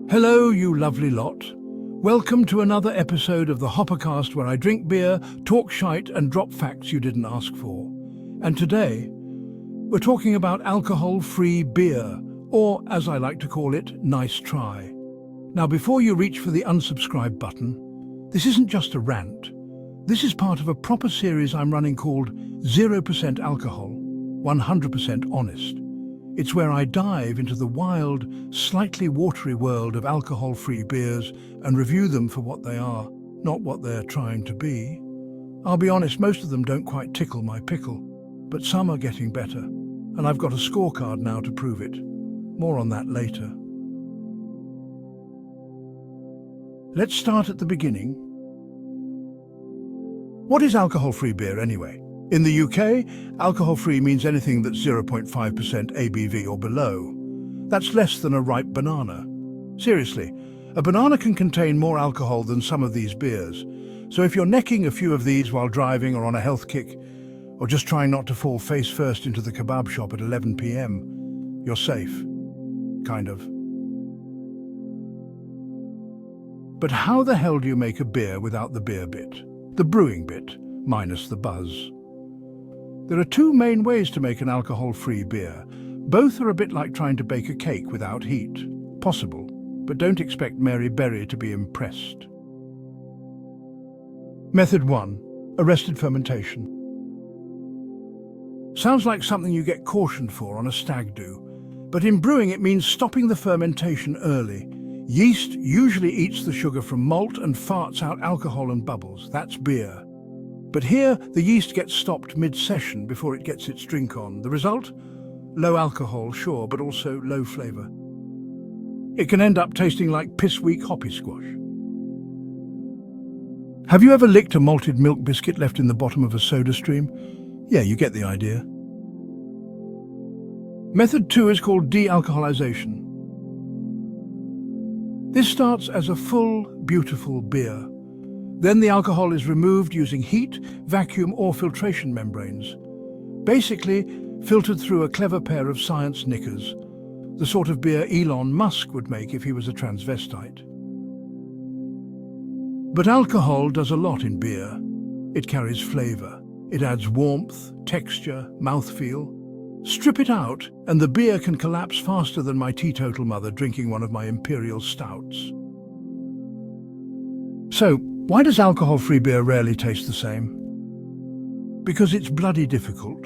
Hello, you lovely lot. Welcome to another episode of the Hoppercast where I drink beer, talk shite and drop facts you didn't ask for. And today, we're talking about alcohol-free beer, or as I like to call it, nice try. Now before you reach for the unsubscribe button, this isn't just a rant. This is part of a proper series I'm running called 0% Alcohol, 100% Honest. It's where I dive into the wild, slightly watery world of alcohol-free beers and review them for what they are, not what they're trying to be. I'll be honest, most of them don't quite tickle my pickle, but some are getting better, and I've got a scorecard now to prove it. More on that later. Let's start at the beginning. What is alcohol-free beer anyway? In the UK, alcohol-free means anything that's 0.5% ABV or below. That's less than a ripe banana. Seriously, a banana can contain more alcohol than some of these beers. So if you're necking a few of these while driving or on a health kick, or just trying not to fall face first into the kebab shop at 11 p.m, you're safe. Kind of. But how the hell do you make a beer without the beer bit? The brewing bit, minus the buzz. There are two main ways to make an alcohol-free beer. Both are a bit like trying to bake a cake without heat. Possible, but don't expect Mary Berry to be impressed. Method 1. Arrested fermentation. Sounds like something you get cautioned for on a stag do, but in brewing it means stopping the fermentation early. Yeast usually eats the sugar from malt and farts out alcohol and bubbles. That's beer. But here, the yeast gets stopped mid-session before it gets its drink on. The result? Low alcohol, sure, but also low flavour. It can end up tasting like piss-weak hoppy squash. Have you ever licked a malted milk biscuit left in the bottom of a soda stream? Yeah, you get the idea. Method 2 is called dealcoholization. This starts as a full, beautiful beer. Then the alcohol is removed using heat, vacuum or filtration membranes. Basically, filtered through a clever pair of science knickers, the sort of beer Elon Musk would make if he was a transvestite. But alcohol does a lot in beer. It carries flavour. It adds warmth, texture, mouthfeel. Strip it out, and the beer can collapse faster than my teetotal mother drinking one of my imperial stouts. So, why does alcohol-free beer rarely taste the same? Because it's bloody difficult.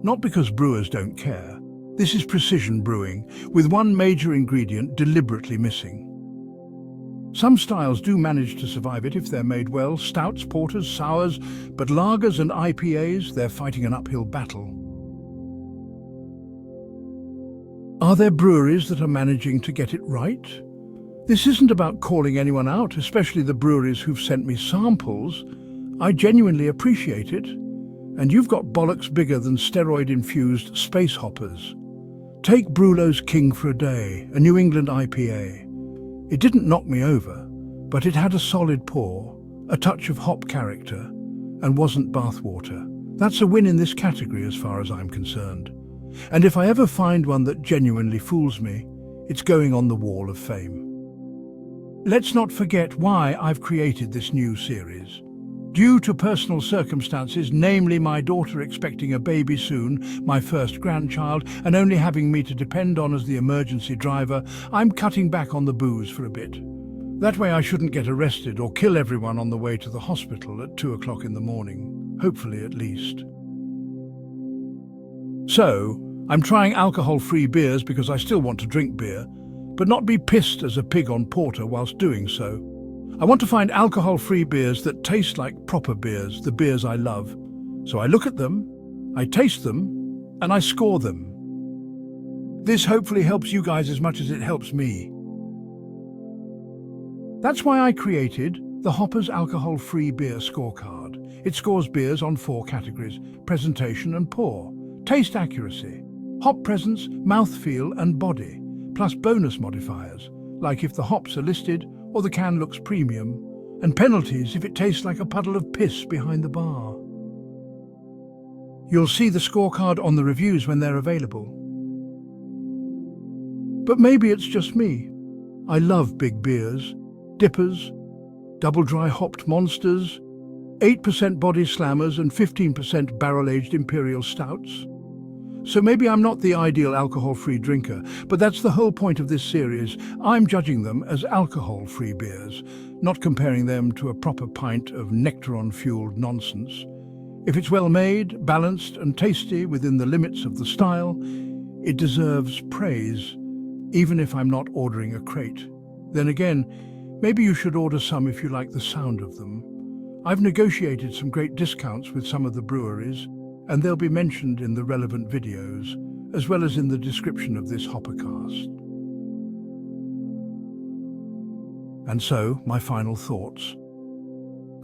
Not because brewers don't care. This is precision brewing, with one major ingredient deliberately missing. Some styles do manage to survive it if they're made well, stouts, porters, sours, but lagers and IPAs, they're fighting an uphill battle. Are there breweries that are managing to get it right? This isn't about calling anyone out, especially the breweries who've sent me samples. I genuinely appreciate it. And you've got bollocks bigger than steroid-infused space hoppers. Take Brulo's King for a Day, a New England IPA. It didn't knock me over, but it had a solid pour, a touch of hop character, and wasn't bathwater. That's a win in this category as far as I'm concerned. And if I ever find one that genuinely fools me, it's going on the wall of fame. Let's not forget why I've created this new series. Due to personal circumstances, namely my daughter expecting a baby soon, my first grandchild, and only having me to depend on as the emergency driver, I'm cutting back on the booze for a bit. That way I shouldn't get arrested or kill everyone on the way to the hospital at 2 o'clock in the morning, hopefully at least. So, I'm trying alcohol-free beers because I still want to drink beer, but not be pissed as a pig on porter whilst doing so. I want to find alcohol-free beers that taste like proper beers, the beers I love. So I look at them, I taste them, and I score them. This hopefully helps you guys as much as it helps me. That's why I created the Hopper's Alcohol-Free Beer Scorecard. It scores beers on 4 categories: presentation and pour, taste accuracy, hop presence, mouthfeel and body, plus bonus modifiers, like if the hops are listed or the can looks premium, and penalties if it tastes like a puddle of piss behind the bar. You'll see the scorecard on the reviews when they're available. But maybe it's just me. I love big beers, dippers, double dry hopped monsters, 8% body slammers and 15% barrel-aged imperial stouts. So maybe I'm not the ideal alcohol-free drinker, but that's the whole point of this series. I'm judging them as alcohol-free beers, not comparing them to a proper pint of nectaron-fueled nonsense. If it's well made, balanced and tasty within the limits of the style, it deserves praise, even if I'm not ordering a crate. Then again, maybe you should order some if you like the sound of them. I've negotiated some great discounts with some of the breweries, and they'll be mentioned in the relevant videos, as well as in the description of this Hoppercast. And so, my final thoughts.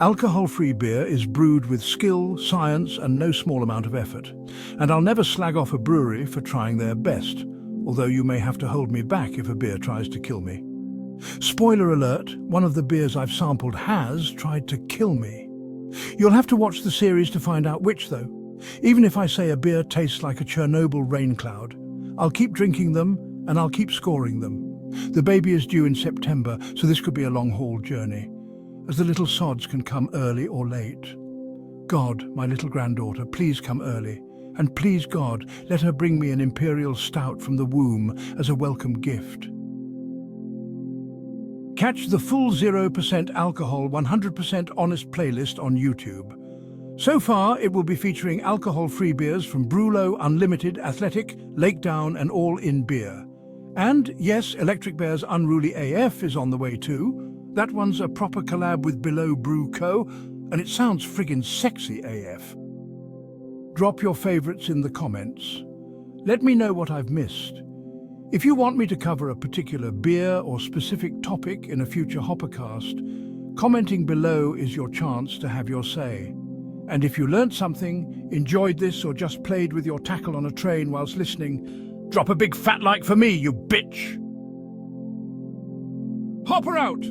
Alcohol-free beer is brewed with skill, science, and no small amount of effort. And I'll never slag off a brewery for trying their best, although you may have to hold me back if a beer tries to kill me. Spoiler alert, one of the beers I've sampled has tried to kill me. You'll have to watch the series to find out which, though. Even if I say a beer tastes like a Chernobyl rain cloud, I'll keep drinking them and I'll keep scoring them. The baby is due in September, so this could be a long-haul journey, as the little sods can come early or late. God, my little granddaughter, please come early. And please, God, let her bring me an imperial stout from the womb as a welcome gift. Catch the full 0% alcohol, 100% honest playlist on YouTube. So far, it will be featuring alcohol-free beers from Brulo, Unlimited, Athletic, Lakedown and All In Beer. And yes, Electric Bear's Unruly AF is on the way too. That one's a proper collab with Brewing Co, and it sounds friggin' sexy AF. Drop your favourites in the comments. Let me know what I've missed. If you want me to cover a particular beer or specific topic in a future Hoppercast, commenting below is your chance to have your say. And if you learnt something, enjoyed this, or just played with your tackle on a train whilst listening, drop a big fat like for me, you bitch! Hopper out!